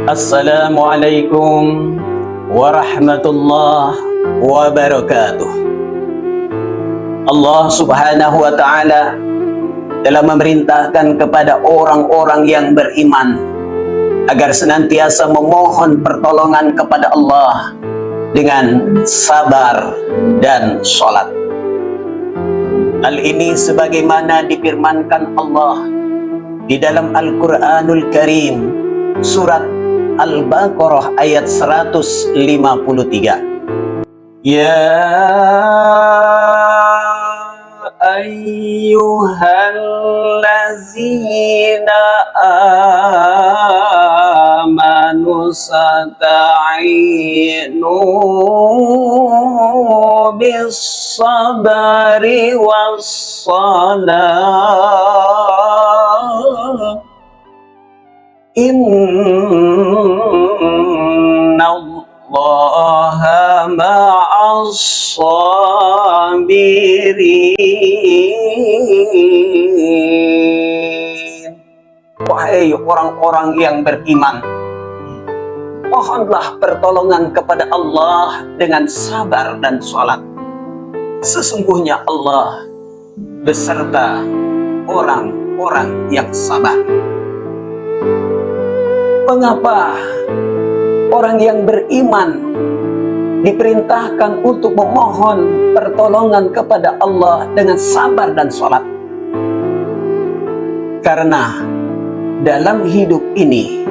Assalamualaikum warahmatullahi wabarakatuh. Allah subhanahu wa ta'ala telah memerintahkan kepada orang-orang yang beriman agar senantiasa memohon pertolongan kepada Allah dengan sabar dan sholat. Hal ini sebagaimana difirmankan Allah di dalam Al-Quranul Karim, surat Al-Baqarah ayat 153. Ya ayyuhallazina amanu sata'inu bis-sabari was-salah innallaha ma'as-sabirin. Wahai orang-orang yang beriman, mohonlah pertolongan kepada Allah dengan sabar dan sholat. Sesungguhnya Allah beserta orang-orang yang sabar. Mengapa orang yang beriman diperintahkan untuk memohon pertolongan kepada Allah dengan sabar dan sholat? Karena dalam hidup ini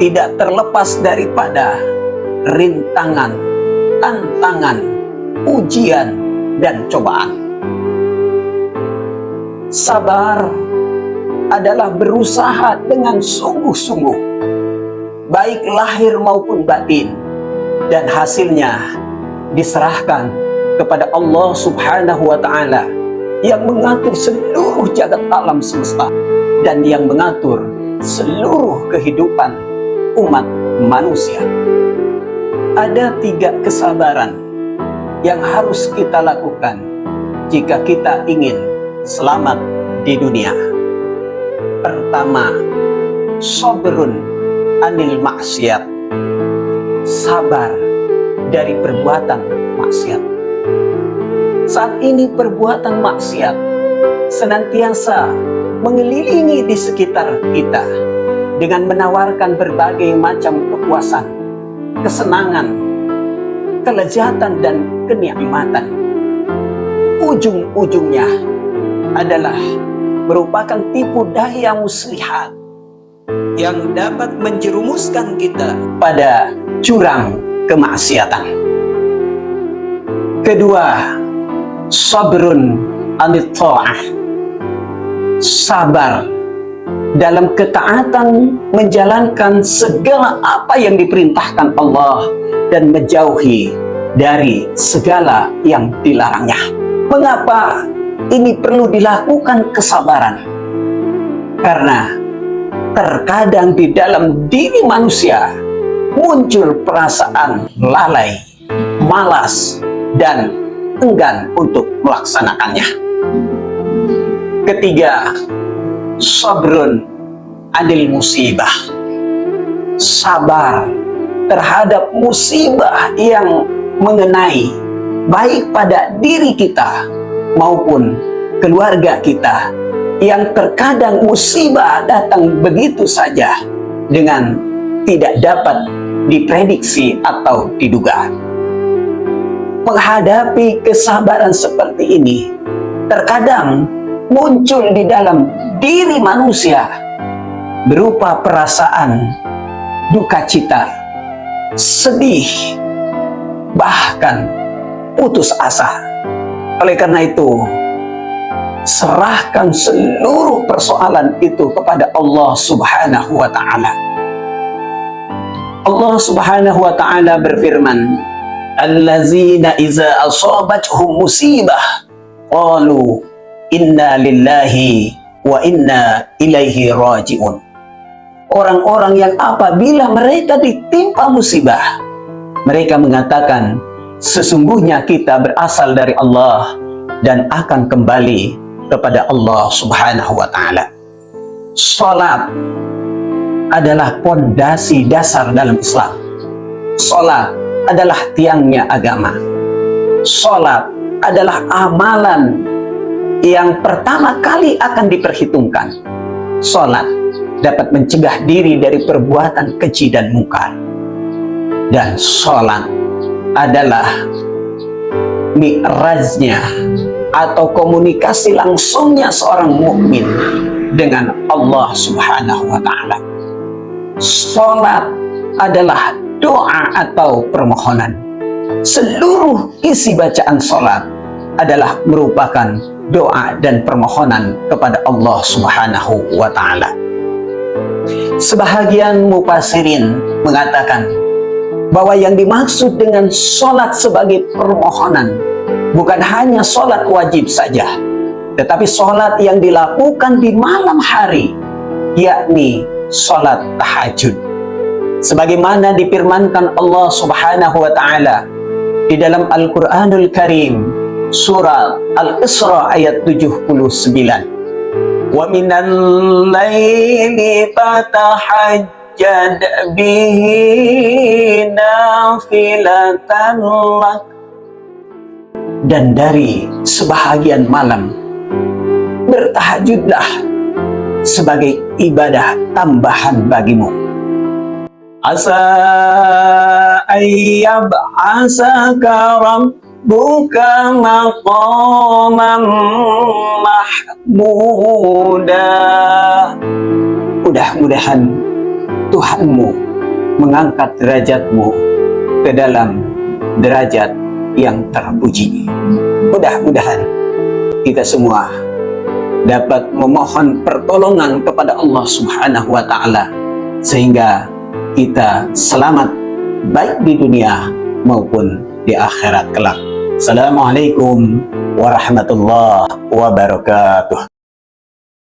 tidak terlepas daripada rintangan, tantangan, ujian, dan cobaan. Sabar adalah berusaha dengan sungguh-sungguh, baik lahir maupun batin, dan hasilnya diserahkan kepada Allah subhanahu wa ta'ala yang mengatur seluruh jagat alam semesta dan yang mengatur seluruh kehidupan umat manusia. Ada 3 kesabaran yang harus kita lakukan jika kita ingin selamat di dunia. Pertama, sabrun anil maksiat, sabar dari perbuatan maksiat. Saat ini perbuatan maksiat senantiasa mengelilingi di sekitar kita dengan menawarkan berbagai macam kepuasan, kesenangan, kelezatan, dan kenikmatan. Ujung-ujungnya adalah merupakan tipu daya muslihat yang dapat menjerumuskan kita pada jurang kemaksiatan. Kedua, sabrun anit ta'ah, sabar dalam ketaatan menjalankan segala apa yang diperintahkan Allah dan menjauhi dari segala yang dilarangnya. Mengapa ini perlu dilakukan kesabaran? Karena terkadang di dalam diri manusia muncul perasaan lalai, malas, dan enggan untuk melaksanakannya. Ketiga, sabrun anil musibah, sabar terhadap musibah yang mengenai baik pada diri kita maupun keluarga kita, yang terkadang musibah datang begitu saja dengan tidak dapat diprediksi atau diduga. Menghadapi kesabaran seperti ini terkadang muncul di dalam diri manusia berupa perasaan duka cita, sedih, bahkan putus asa. Oleh karena itu, serahkan seluruh persoalan itu kepada Allah subhanahu wa ta'ala. Allah subhanahu wa ta'ala berfirman, allazina iza asabathum musibah qalu inna lillahi wa inna ilaihi raji'un. Orang-orang yang apabila mereka ditimpa musibah, mereka mengatakan, sesungguhnya kita berasal dari Allah dan akan kembali kepada Allah subhanahu wa ta'ala. Salat adalah pondasi dasar dalam Islam. Salat adalah tiangnya agama. Salat adalah amalan yang pertama kali akan diperhitungkan. Salat dapat mencegah diri dari perbuatan keji dan mungkar. Dan salat adalah mi'rajnya atau komunikasi langsungnya seorang mukmin dengan Allah Subhanahu wa Ta'ala. Salat adalah doa atau permohonan. Seluruh isi bacaan salat adalah merupakan doa dan permohonan kepada Allah Subhanahu wa Ta'ala. Sebahagian mufassirin mengatakan bahwa yang dimaksud dengan salat sebagai permohonan bukan hanya salat wajib saja, tetapi salat yang dilakukan di malam hari, yakni salat tahajud. Sebagaimana difirmankan Allah Subhanahu wa Ta'ala di dalam Al-Qur'anul Karim, surah Al-Isra ayat 79. Wa minal laili fatahajjad bihi nafilatan lak. Dan dari sebahagian malam bertahajudlah sebagai ibadah tambahan bagimu. Asa ayyab'asaka rabbuka maqaman mahmuda. Mudah-mudahan Tuhanmu mengangkat derajatmu ke dalam derajat yang terpuji. Mudah-mudahan kita semua dapat memohon pertolongan kepada Allah Subhanahu wa Ta'ala sehingga kita selamat baik di dunia maupun di akhirat kelak. Assalamualaikum warahmatullahi wabarakatuh.